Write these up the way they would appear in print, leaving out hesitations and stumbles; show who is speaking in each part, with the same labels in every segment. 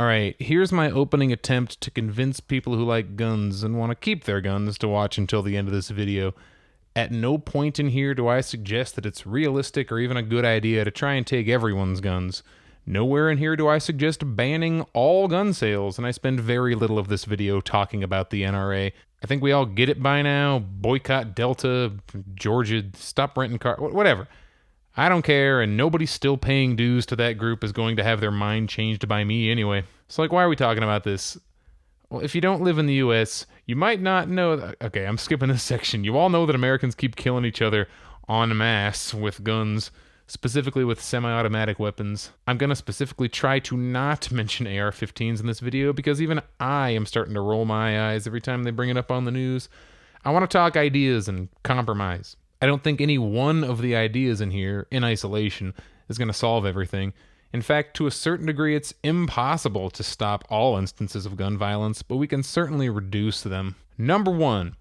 Speaker 1: Alright, here's my opening attempt to convince people who like guns and want to keep their guns to watch until the end of this video. At no point in here do I suggest that it's realistic or even a good idea to try and take everyone's guns. Nowhere in here do I suggest banning all gun sales, and I spend very little of this video talking about the NRA. I think we all get it by now. Boycott Delta, Georgia, stop renting cars, whatever. I don't care, and nobody still paying dues to that group is going to have their mind changed by me anyway. So, why are we talking about this? Well, if you don't live in the U.S., you might not know... Okay, I'm skipping this section. You all know that Americans keep killing each other en masse with guns, specifically with semi-automatic weapons. I'm going to specifically try to not mention AR-15s in this video because even I am starting to roll my eyes every time they bring it up on the news. I want to talk ideas and compromise. I don't think any one of the ideas in here, in isolation, is going to solve everything. In fact, to a certain degree, it's impossible to stop all instances of gun violence, but we can certainly reduce them. Number 1.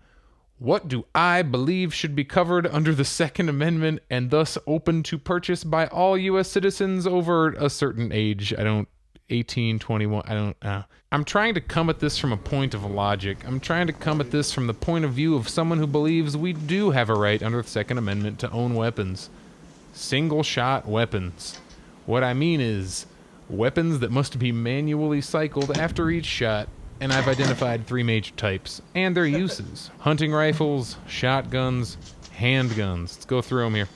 Speaker 1: What do I believe should be covered under the Second Amendment and thus open to purchase by all U.S. citizens over a certain age? 18, 21, I'm trying to come at this from a point of logic. I'm trying to come at this from the point of view of someone who believes we do have a right under the Second Amendment to own weapons. Single-shot weapons. What I mean is, weapons that must be manually cycled after each shot, and I've identified 3 major types, and their uses. Hunting rifles, shotguns, handguns. Let's go through them here.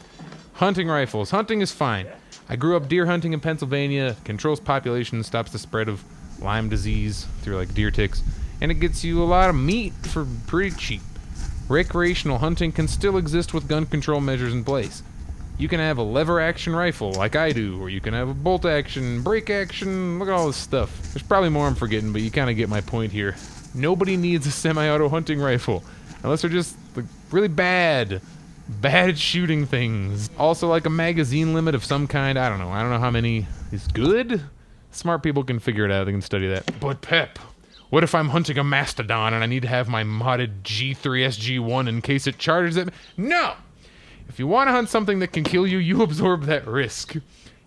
Speaker 1: Hunting rifles. Hunting is fine. I grew up deer hunting in Pennsylvania, controls population, stops the spread of Lyme disease through like deer ticks, and it gets you a lot of meat for pretty cheap. Recreational hunting can still exist with gun control measures in place. You can have a lever action rifle like I do, or you can have a bolt action, break action, look at all this stuff. There's probably more I'm forgetting, but you kind of get my point here. Nobody needs a semi-auto hunting rifle, unless they're just like, really bad at shooting things. Also, like a magazine limit of some kind. I don't know how many is good. Smart people can figure it out. They can study that. But Pep, what if I'm hunting a mastodon and I need to have my modded G3SG1 in case it charges at me? No! If you want to hunt something that can kill you, you absorb that risk.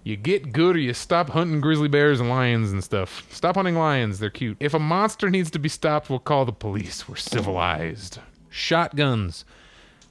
Speaker 1: You get good or you stop hunting grizzly bears and lions and stuff. Stop hunting lions, they're cute. If a monster needs to be stopped, we'll call the police. We're civilized. Shotguns.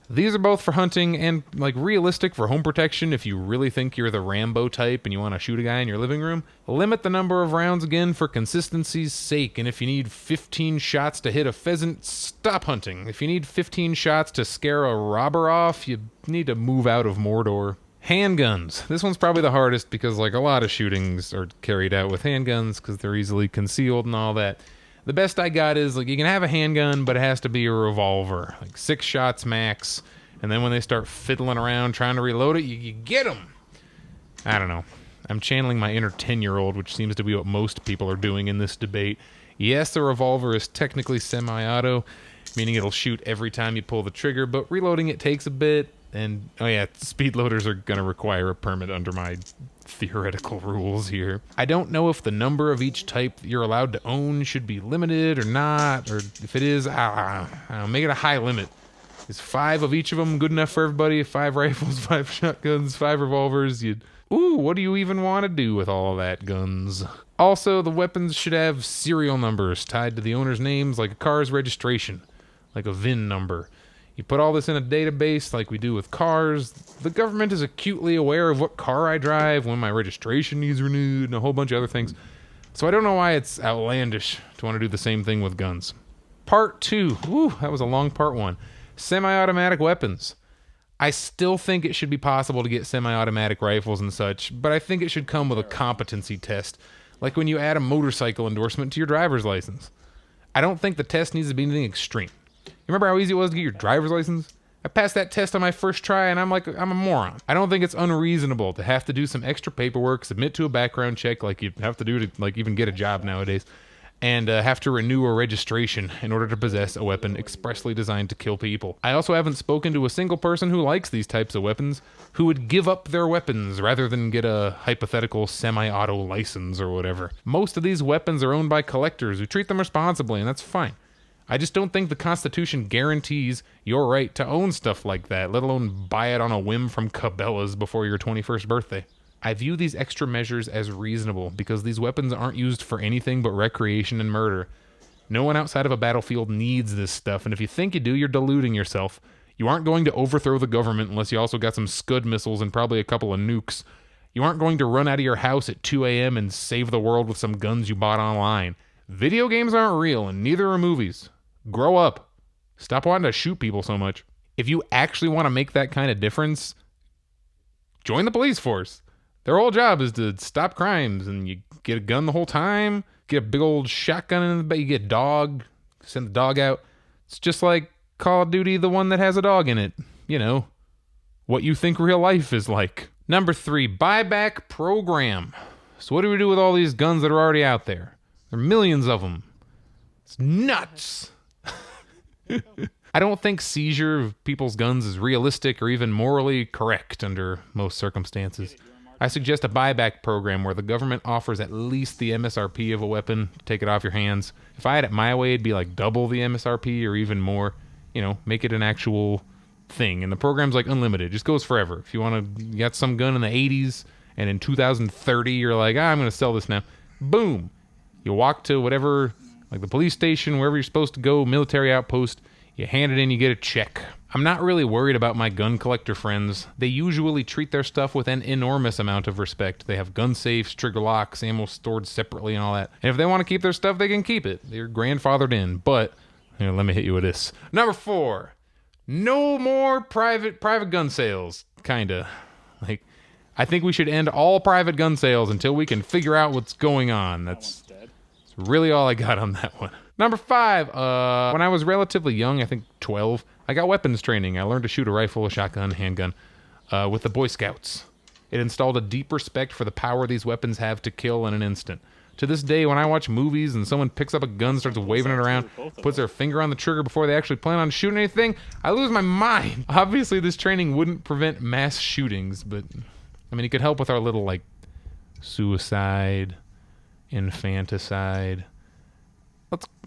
Speaker 1: These are both for hunting and, like, realistic for home protection if you really think you're the Rambo type and you want to shoot a guy in your living room. Limit the number of rounds again for consistency's sake, and if you need 15 shots to hit a pheasant, stop hunting. If you need 15 shots to scare a robber off, you need to move out of Mordor. Handguns. This one's probably the hardest because, like, a lot of shootings are carried out with handguns because they're easily concealed and all that. The best I got is, like, you can have a handgun, but it has to be a revolver. Like, 6 shots max. And then when they start fiddling around trying to reload it, you get them. I don't know. I'm channeling my inner 10-year-old, which seems to be what most people are doing in this debate. Yes, a revolver is technically semi-auto, meaning it'll shoot every time you pull the trigger, but reloading it takes a bit. And, oh yeah, speed loaders are going to require a permit under my theoretical rules here. I don't know if the number of each type you're allowed to own should be limited or not, or if it is, I don't know, make it a high limit. Is 5 of each of them good enough for everybody? 5 rifles, 5 shotguns, 5 revolvers? Ooh, what do you even want to do with all of that guns? Also, the weapons should have serial numbers tied to the owner's names, like a car's registration, like a VIN number. You put all this in a database like we do with cars. The government is acutely aware of what car I drive, when my registration needs renewed, and a whole bunch of other things. So I don't know why it's outlandish to want to do the same thing with guns. Part 2. Ooh, that was a long part 1. Semi-automatic weapons. I still think it should be possible to get semi-automatic rifles and such, but I think it should come with a competency test, like when you add a motorcycle endorsement to your driver's license. I don't think the test needs to be anything extreme. You remember how easy it was to get your driver's license? I passed that test on my first try and I'm a moron. I don't think it's unreasonable to have to do some extra paperwork, submit to a background check like you have to do to like even get a job nowadays, and have to renew a registration in order to possess a weapon expressly designed to kill people. I also haven't spoken to a single person who likes these types of weapons who would give up their weapons rather than get a hypothetical semi-auto license or whatever. Most of these weapons are owned by collectors who treat them responsibly, and that's fine. I just don't think the Constitution guarantees your right to own stuff like that, let alone buy it on a whim from Cabela's before your 21st birthday. I view these extra measures as reasonable because these weapons aren't used for anything but recreation and murder. No one outside of a battlefield needs this stuff, and if you think you do, you're deluding yourself. You aren't going to overthrow the government unless you also got some Scud missiles and probably a couple of nukes. You aren't going to run out of your house at 2 a.m. and save the world with some guns you bought online. Video games aren't real, and neither are movies. Grow up. Stop wanting to shoot people so much. If you actually want to make that kind of difference, join the police force. Their whole job is to stop crimes, and you get a gun the whole time, get a big old shotgun in the back, you get a dog, send the dog out. It's just like Call of Duty, the one that has a dog in it. You know, what you think real life is like. Number 3, buyback program. So what do we do with all these guns that are already out there? There are millions of them. It's nuts. I don't think seizure of people's guns is realistic or even morally correct under most circumstances. I suggest a buyback program where the government offers at least the MSRP of a weapon to take it off your hands. If I had it my way, it'd be like double the MSRP or even more. You know, make it an actual thing. And the program's like unlimited. It just goes forever. If you want to, you got some gun in the 80s and in 2030 you're like, I'm going to sell this now. Boom. You walk to whatever, like the police station, wherever you're supposed to go, military outpost. You hand it in, you get a check. I'm not really worried about my gun collector friends. They usually treat their stuff with an enormous amount of respect. They have gun safes, trigger locks, ammo stored separately and all that. And if they want to keep their stuff, they can keep it. They're grandfathered in. But, you know, let me hit you with this. Number 4, no more private gun sales. Kinda. Like, I think we should end all private gun sales until we can figure out what's going on. That's really all I got on that one. Number 5, when I was relatively young, I think 12, I got weapons training. I learned to shoot a rifle, a shotgun, handgun, with the Boy Scouts. It installed a deep respect for the power these weapons have to kill in an instant. To this day, when I watch movies and someone picks up a gun, starts waving it around, puts their finger on the trigger before they actually plan on shooting anything, I lose my mind. Obviously, this training wouldn't prevent mass shootings, but, I mean, it could help with our little, like, suicide, infanticide.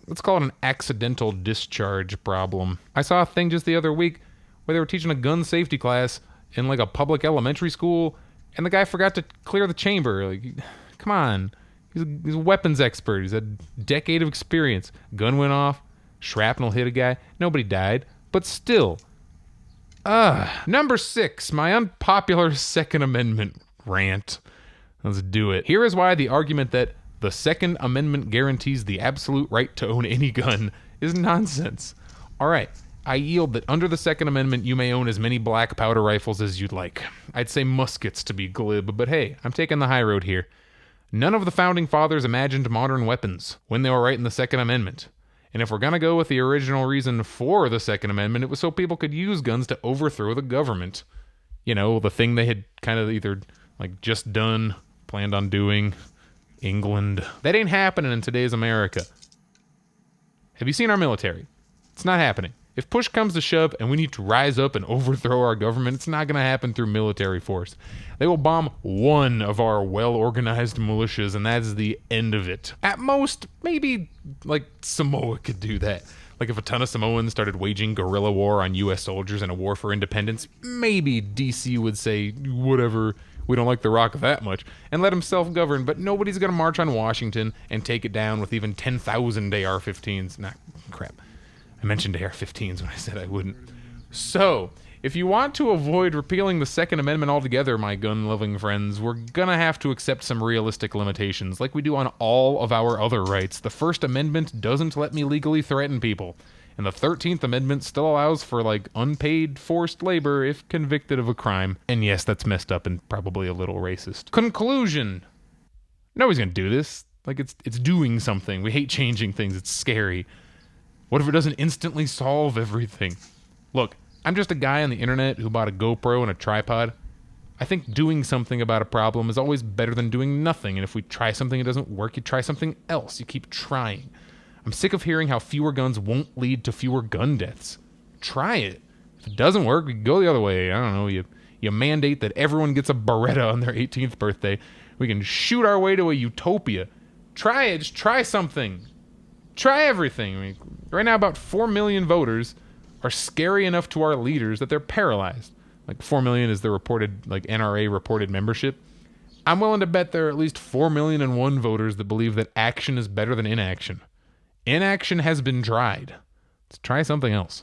Speaker 1: Let's call it an accidental discharge problem. I saw a thing just the other week where they were teaching a gun safety class in like a public elementary school, and the guy forgot to clear the chamber. Like, come on. He's a weapons expert. He's a decade of experience. Gun went off. Shrapnel hit a guy. Nobody died. But still. Number 6, my unpopular Second Amendment rant. Let's do it. Here is why the argument that the Second Amendment guarantees the absolute right to own any gun is nonsense. All right, I yield that under the Second Amendment, you may own as many black powder rifles as you'd like. I'd say muskets to be glib, but hey, I'm taking the high road here. None of the Founding Fathers imagined modern weapons when they were writing the Second Amendment. And if we're going to go with the original reason for the Second Amendment, it was so people could use guns to overthrow the government. You know, the thing they had kind of either like just done, planned on doing. England. That ain't happening in today's America. Have you seen our military? It's not happening. If push comes to shove and we need to rise up and overthrow our government, it's not going to happen through military force. They will bomb one of our well-organized militias, and that's the end of it. At most, maybe, like, Samoa could do that. Like, if a ton of Samoans started waging guerrilla war on U.S. soldiers in a war for independence, maybe D.C. would say, whatever, we don't like The Rock that much, and let him self-govern, but nobody's going to march on Washington and take it down with even 10,000 AR-15s. Nah, crap. I mentioned AR-15s when I said I wouldn't. So, if you want to avoid repealing the Second Amendment altogether, my gun-loving friends, we're going to have to accept some realistic limitations, like we do on all of our other rights. The First Amendment doesn't let me legally threaten people. And the 13th Amendment still allows for, like, unpaid forced labor if convicted of a crime. And yes, that's messed up and probably a little racist. Conclusion. Nobody's gonna do this. Like, it's doing something. We hate changing things. It's scary. What if it doesn't instantly solve everything? Look, I'm just a guy on the internet who bought a GoPro and a tripod. I think doing something about a problem is always better than doing nothing. And if we try something that doesn't work, you try something else. You keep trying. I'm sick of hearing how fewer guns won't lead to fewer gun deaths. Try it. If it doesn't work, we go the other way. I don't know, you mandate that everyone gets a Beretta on their 18th birthday. We can shoot our way to a utopia. Try it. Just try something. Try everything. I mean, right now, about 4 million voters are scary enough to our leaders that they're paralyzed. Like, 4 million is the reported, like, NRA reported membership. I'm willing to bet there are at least 4,000,001 voters that believe that action is better than inaction. Inaction has been tried. Let's try something else.